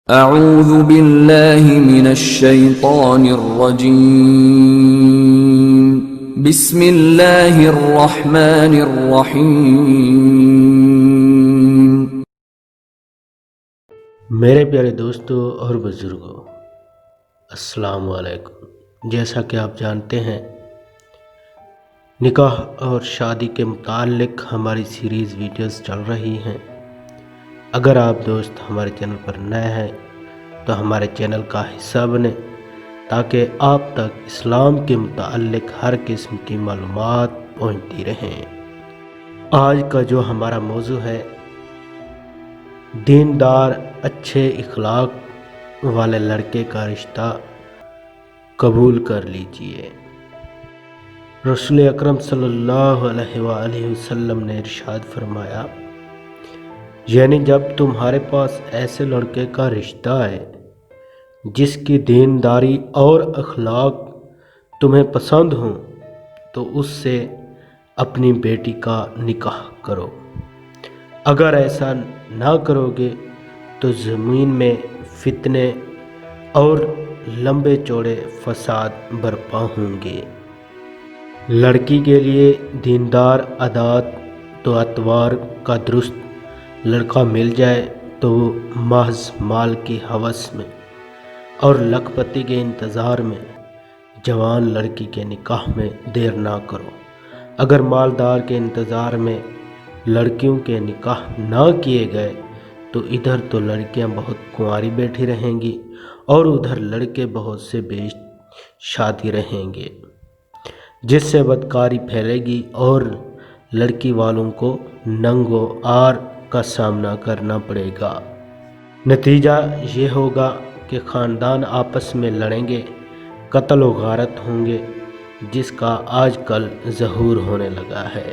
اعوذ باللہ من الشیطان الرجیم بسم اللہ الرحمن الرحیم۔ میرے پیارے دوستوں اور بزرگوں، السلام علیکم۔ جیسا کہ آپ جانتے ہیں، نکاح اور شادی کے متعلق ہماری سیریز ویڈیوز چل رہی ہیں۔ اگر آپ دوست ہمارے چینل پر نئے ہیں تو ہمارے چینل کا حصہ بنیں تاکہ آپ تک اسلام کے متعلق ہر قسم کی معلومات پہنچتی رہیں۔ آج کا جو ہمارا موضوع ہے، دیندار اچھے اخلاق والے لڑکے کا رشتہ قبول کر لیجئے۔ رسول اکرم صلی اللہ علیہ وآلہ وسلم نے ارشاد فرمایا، یعنی جب تمہارے پاس ایسے لڑکے کا رشتہ ہے جس کی دینداری اور اخلاق تمہیں پسند ہوں تو اس سے اپنی بیٹی کا نکاح کرو۔ اگر ایسا نہ کرو گے تو زمین میں فتنے اور لمبے چوڑے فساد برپا ہوں گے۔ لڑکی کے لیے دیندار عادات و اطوار کا درست لڑکا مل جائے تو وہ محض مال کی ہوس میں اور لکھ پتی کے انتظار میں جوان لڑکی کے نکاح میں دیر نہ کرو۔ اگر مالدار کے انتظار میں لڑکیوں کے نکاح نہ کیے گئے تو ادھر تو لڑکیاں بہت کنواری بیٹھی رہیں گی اور ادھر لڑکے بہت سے بے شادی رہیں گے، جس سے بدکاری پھیلے گی اور لڑکی والوں کو ننگ و عار کا سامنا کرنا پڑے گا۔ نتیجہ یہ ہوگا کہ خاندان آپس میں لڑیں گے، قتل و غارت ہوں گے، جس کا آج کل ظہور ہونے لگا ہے۔